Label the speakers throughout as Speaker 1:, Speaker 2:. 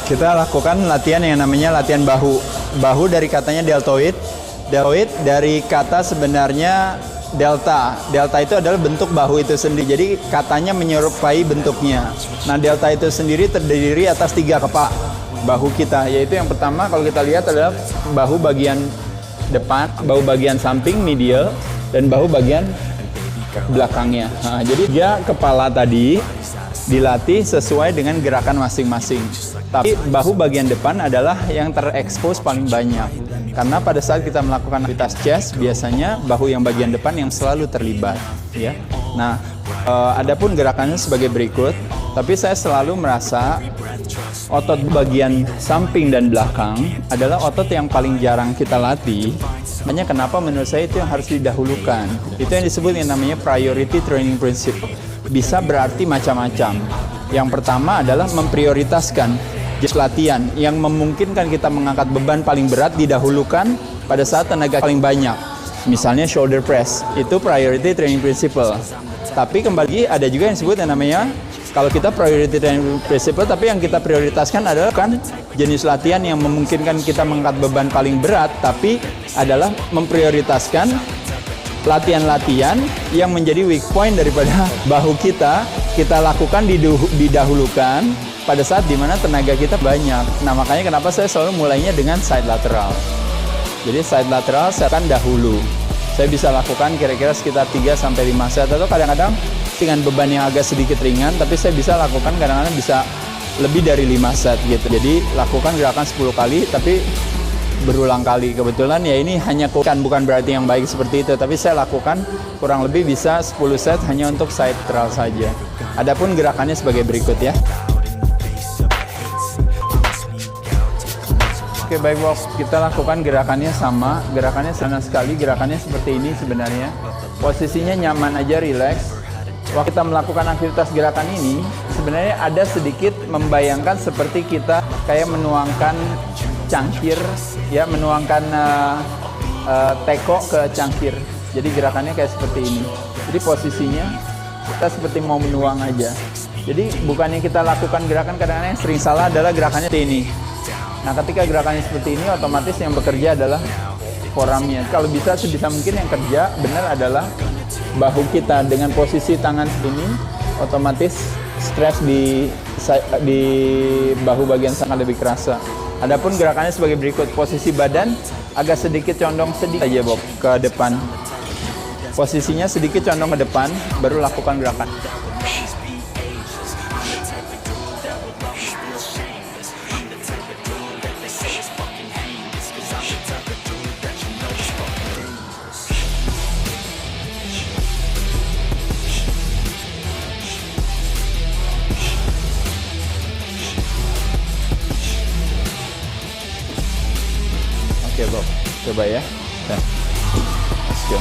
Speaker 1: Kita lakukan latihan yang namanya latihan bahu. Bahu dari katanya deltoid. Deltoid dari kata sebenarnya delta. Delta itu adalah bentuk bahu itu sendiri. Jadi katanya menyerupai bentuknya. Nah, delta itu sendiri terdiri atas 3 kepala bahu kita. Yaitu yang pertama kalau kita lihat adalah bahu bagian depan, bahu bagian samping medial, dan bahu bagian belakangnya. Nah, jadi dia kepala tadi dilatih sesuai dengan gerakan masing-masing. Tapi bahu bagian depan adalah yang terekspos paling banyak. Karena pada saat kita melakukan aktivitas chest, biasanya bahu yang bagian depan yang selalu terlibat. Ya. Nah, adapun gerakannya sebagai berikut. Tapi saya selalu merasa otot bagian samping dan belakang adalah otot yang paling jarang kita latih. Makanya kenapa menurut saya itu yang harus didahulukan. Itu yang disebut yang namanya priority training principle. Bisa berarti macam-macam. Yang pertama adalah memprioritaskan jenis latihan yang memungkinkan kita mengangkat beban paling berat didahulukan pada saat tenaga paling banyak. Misalnya shoulder press, itu priority training principle. Tapi kembali ada juga yang disebut yang namanya kalau kita priority training principle, tapi yang kita prioritaskan adalah kan jenis latihan yang memungkinkan kita mengangkat beban paling berat, tapi adalah memprioritaskan latihan-latihan yang menjadi weak point daripada bahu kita lakukan didahulukan pada saat dimana tenaga kita banyak. Nah, makanya kenapa saya selalu mulainya dengan side lateral. Jadi side lateral saya akan dahulu. Saya bisa lakukan kira-kira sekitar 3-5 set, atau kadang-kadang dengan beban yang agak sedikit ringan, tapi saya bisa lakukan kadang-kadang bisa lebih dari 5 set gitu. Jadi lakukan gerakan 10 kali tapi berulang kali. Kebetulan ya ini hanya bukan berarti yang baik seperti itu, tapi saya lakukan kurang lebih bisa 10 set hanya untuk side lateral saja. Adapun gerakannya sebagai berikut ya. Oke, baik Bob, kita lakukan gerakannya sama. Gerakannya sama sekali, gerakannya seperti ini sebenarnya. Posisinya nyaman aja, relax. Waktu kita melakukan aktivitas gerakan ini, sebenarnya ada sedikit membayangkan seperti kita kayak menuangkan cangkir, ya, menuangkan teko ke cangkir. Jadi gerakannya kayak seperti ini. Jadi posisinya kita seperti mau menuang aja. Jadi bukannya kita lakukan gerakan, kadang-kadang yang sering salah adalah gerakannya seperti ini. Nah, ketika gerakannya seperti ini, otomatis yang bekerja adalah forearmnya. Kalau bisa sebisa mungkin yang kerja benar adalah bahu kita dengan posisi tangan segini, otomatis stres di bahu bagian sangat lebih kerasa. Adapun gerakannya sebagai berikut, posisi badan agak sedikit condong sedikit aja Bob ke depan. Posisinya sedikit condong ke depan, baru lakukan gerakan. Oke Bob, coba ya. Let's go.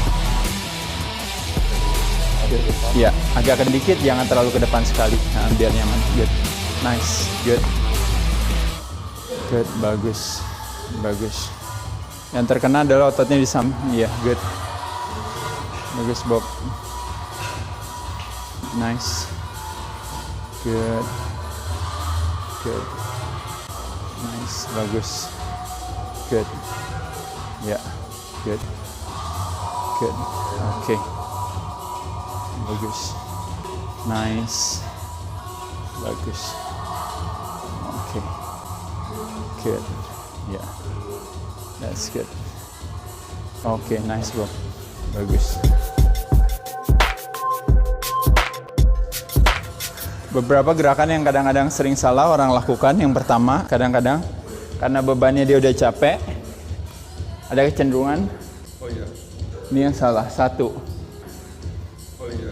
Speaker 1: Ya, agak sedikit, jangan terlalu ke depan sekali. Nah, biar nyaman. Good, nice, good, good, bagus, bagus. Yang terkena adalah ototnya di samping. Iya, good, bagus Bob. Nice, good, good, nice, bagus, good. Ya, good, good, oke, bagus, nice, bagus, oke, good, ya, that's good, oke, nice Bob, bagus. Beberapa gerakan yang kadang-kadang sering salah orang lakukan. Yang pertama, kadang-kadang karena bebannya dia udah capek, ada kecenderungan, oh iya, ini yang salah, satu. Oh iya,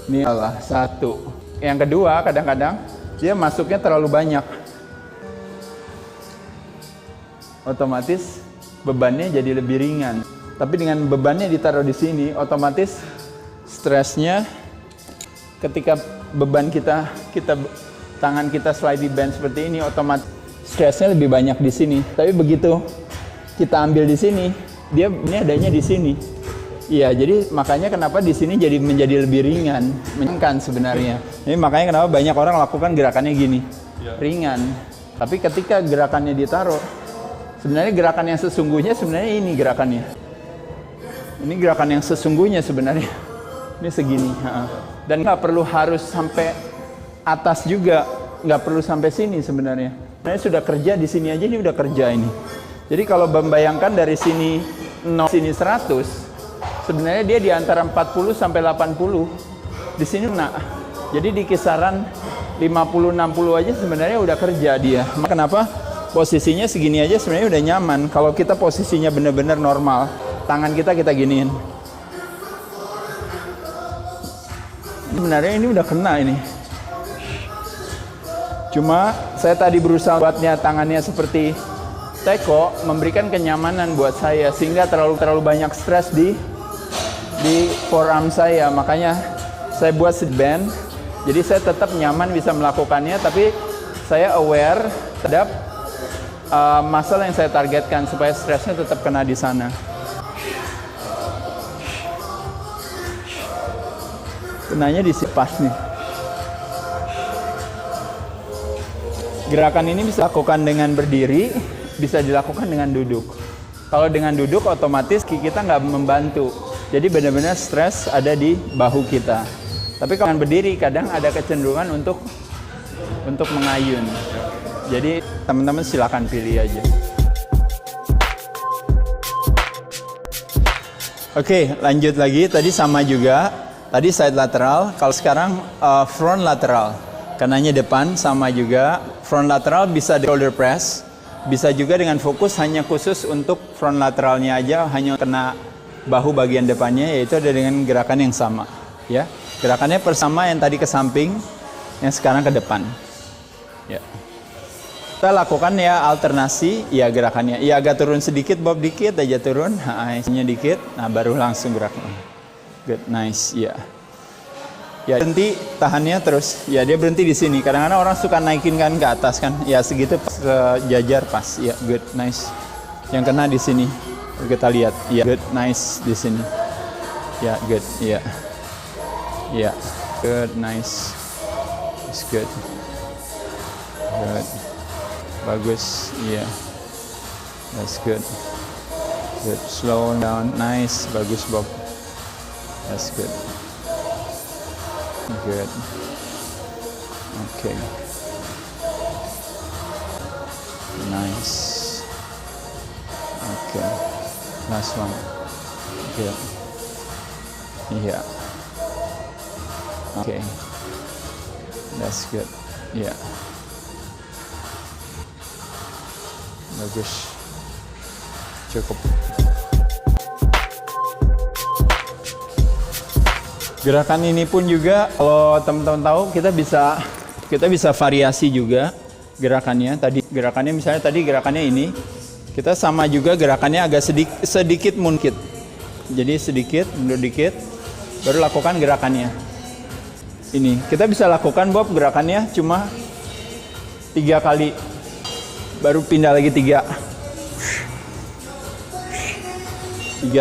Speaker 1: ini salah, satu. Yang kedua, kadang-kadang dia masuknya terlalu banyak. Otomatis bebannya jadi lebih ringan. Tapi dengan bebannya ditaruh di sini, otomatis stresnya ketika beban kita tangan kita slide band seperti ini, otomatis stresnya lebih banyak di sini. Tapi begitu kita ambil di sini, dia ini adanya di sini. Iya, jadi makanya kenapa di sini jadi menjadi lebih ringan, menyenangkan sebenarnya. Jadi makanya kenapa banyak orang lakukan gerakannya gini, ringan. Tapi ketika gerakannya ditaruh, sebenarnya gerakan yang sesungguhnya sebenarnya ini gerakannya. Ini gerakan yang sesungguhnya sebenarnya. Ini segini. Dan nggak perlu harus sampai atas juga, nggak perlu sampai sini sebenarnya. Sebenarnya sudah kerja di sini aja, ini udah kerja ini. Jadi kalau membayangkan dari sini 0, sini 100, sebenarnya dia di antara 40 sampai 80. Di sini jadi di kisaran 50-60 aja sebenarnya udah kerja dia. Kenapa? Posisinya segini aja sebenarnya udah nyaman. Kalau kita posisinya benar-benar normal, tangan kita giniin. Sebenarnya ini udah kena ini. Cuma saya tadi berusaha buatnya tangannya seperti teko, memberikan kenyamanan buat saya sehingga terlalu banyak stres di forearm saya. Makanya saya buat seat band. Jadi saya tetap nyaman bisa melakukannya, tapi saya aware terhadap masalah yang saya targetkan supaya stresnya tetap kena di sana. Kenanya di pas nih. Gerakan ini bisa dilakukan dengan berdiri, bisa dilakukan dengan duduk. Kalau dengan duduk otomatis kita nggak membantu. Jadi benar-benar stres ada di bahu kita. Tapi kalau berdiri kadang ada kecenderungan untuk mengayun. Jadi teman-teman silakan pilih aja. Oke, lanjut lagi. Tadi sama juga. Tadi side lateral. Kalau sekarang front lateral. Kanannya depan sama juga. Front lateral bisa di shoulder press. Bisa juga dengan fokus hanya khusus untuk front lateralnya aja, hanya kena bahu bagian depannya, yaitu ada dengan gerakan yang sama. Ya. Gerakannya bersama yang tadi ke samping, yang sekarang ke depan. Ya. Kita lakukan ya alternasi, ya gerakannya. Ya agak turun sedikit, bob dikit aja turun, hanya dikit, nah baru langsung gerak. Good, nice, ya. Ya berhenti, tahannya terus. Ya dia berhenti di sini. Kadang-kadang orang suka naikin kan ke atas kan. Ya segitu sejajar pas. Ya good, nice. Yang kena di sini. Kita lihat. Ya good, nice di sini. Ya good, ya. Yeah, good, nice, it's good, bagus, yeah, that's good, slow down, nice, bagus Bob, that's good, okay, nice, okay, last one, good, yeah. Okay, that's good. Yeah, bagus, cukup. Gerakan ini pun juga kalau teman-teman tahu kita bisa variasi juga gerakannya. Tadi gerakannya misalnya gerakannya ini, kita sama juga gerakannya agak sedikit munkit. Jadi sedikit, mundur dikit, baru lakukan gerakannya. Ini kita bisa lakukan Bob gerakannya cuma 3 kali, baru pindah lagi 3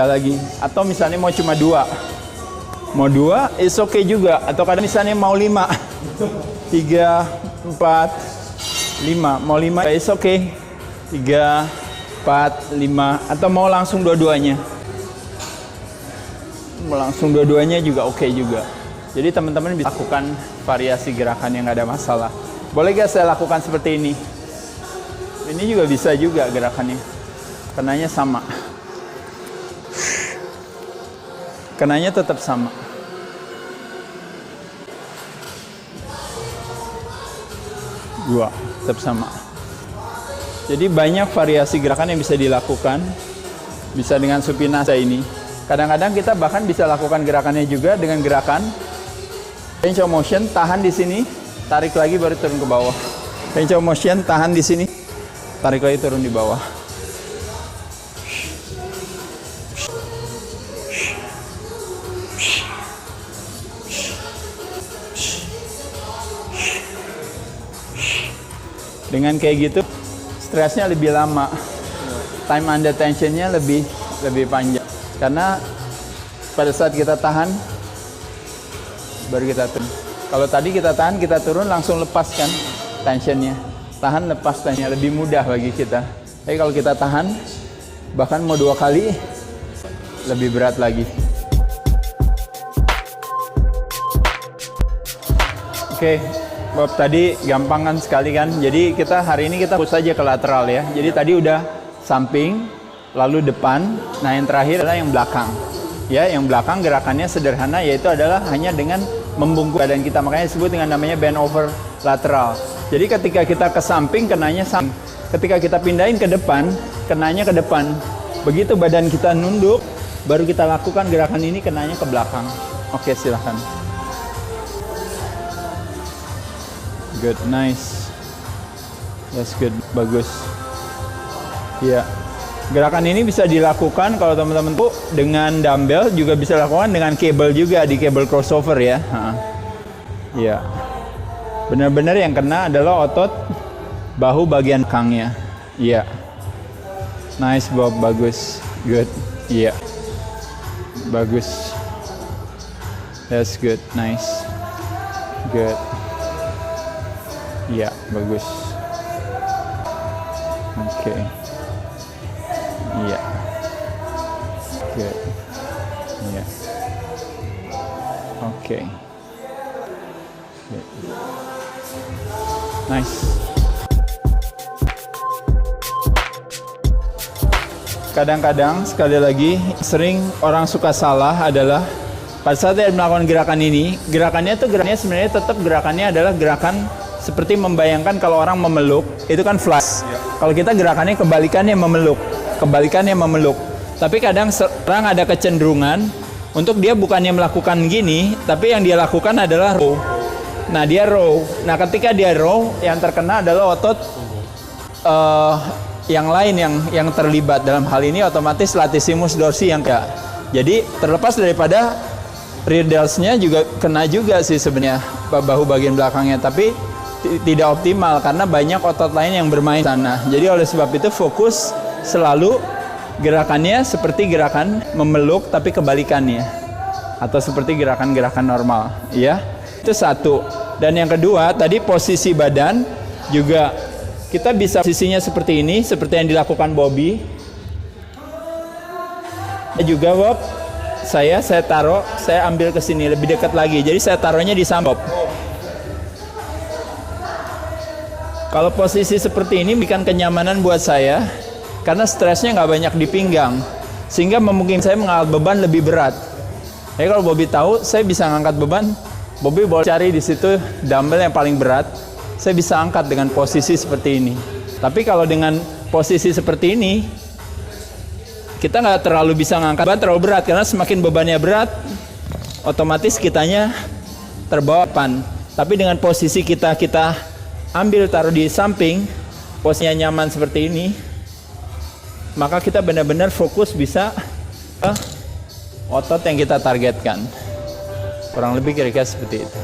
Speaker 1: lagi, atau misalnya mau cuma 2 is okay juga, atau kadang misalnya mau 5 3 4 5, mau 5 is okay, 3 4 5, atau mau langsung dua-duanya juga oke juga. Jadi teman-teman bisa lakukan variasi gerakan yang nggak ada masalah. Boleh gak saya lakukan seperti ini? Ini juga bisa juga gerakannya. Kenanya sama. Kenanya tetap sama. Tetap sama. Jadi banyak variasi gerakan yang bisa dilakukan. Bisa dengan supinasa ini. Kadang-kadang kita bahkan bisa lakukan gerakannya juga dengan gerakan range of motion, tahan di sini, tarik lagi baru turun ke bawah. Range of motion, tahan di sini, tarik lagi turun di bawah. Dengan kayak gitu, stresnya lebih lama, time under tensionnya lebih panjang. Karena pada saat kita tahan, baru kita turun. Kalau tadi kita tahan, kita turun langsung lepaskan tensionnya. tahan lepas tanya lebih mudah bagi kita. Tapi kalau kita tahan, bahkan mau 2 kali, lebih berat lagi. Oke, Bob tadi gampangan sekali kan. Jadi kita hari ini kita fokus saja ke lateral ya. Jadi tadi udah samping, lalu depan. Nah yang terakhir adalah yang belakang. Ya, yang belakang gerakannya sederhana, yaitu adalah hanya dengan membungkuk badan kita. Makanya disebut dengan namanya bend over lateral. Jadi ketika kita ke samping, kenanya samping. Ketika kita pindahin ke depan, kenanya ke depan. Begitu badan kita nunduk, baru kita lakukan gerakan ini, kenanya ke belakang. Oke, silahkan. Good, nice. That's good, bagus. Iya. Gerakan ini bisa dilakukan kalau teman-teman tuh dengan dumbbell, juga bisa dilakukan dengan cable juga, di cable crossover ya. Iya. Benar-benar yang kena adalah otot bahu bagian belakangnya. Iya. Nice Bob, bagus. Good. Iya. Bagus. That's good, nice. Good. Iya, bagus. Oke. Iya. Good. Iya. Oke. Good. Nice. Kadang-kadang sekali lagi sering orang suka salah adalah pada saat dia melakukan gerakan ini, gerakannya sebenarnya tetap gerakannya adalah gerakan seperti membayangkan kalau orang memeluk, itu kan flash. Kalau kita gerakannya kebalikannya memeluk. Tapi kadang orang ada kecenderungan untuk dia bukannya melakukan gini, tapi yang dia lakukan adalah row. Nah dia row. Nah ketika dia row, yang terkena adalah otot yang lain yang terlibat dalam hal ini, otomatis latissimus dorsi yang enggak. Jadi terlepas daripada rear delts-nya juga kena juga sih sebenarnya bahu bagian belakangnya, tapi tidak optimal karena banyak otot lain yang bermain sana. Jadi oleh sebab itu fokus selalu gerakannya seperti gerakan memeluk tapi kebalikannya, atau seperti gerakan-gerakan normal ya. Itu satu. Dan yang kedua tadi posisi badan juga kita bisa posisinya seperti ini, seperti yang dilakukan Bobby. Juga Bob, saya taruh, saya ambil ke sini lebih dekat lagi. Jadi saya taruhnya di samping. Kalau posisi seperti ini bikin kenyamanan buat saya, karena stresnya nggak banyak di pinggang, sehingga memungkinkan saya mengangkat beban lebih berat. Jadi kalau Bobby tahu saya bisa ngangkat beban, Bobby boleh cari di situ dumbbell yang paling berat, saya bisa angkat dengan posisi seperti ini. Tapi kalau dengan posisi seperti ini, kita nggak terlalu bisa ngangkat beban terlalu berat, karena semakin bebannya berat, otomatis kitanya terbawa pan. Tapi dengan posisi kita ambil taruh di samping, posisinya nyaman seperti ini, maka kita benar-benar fokus bisa ke otot yang kita targetkan. Kurang lebih kira-kira seperti itu.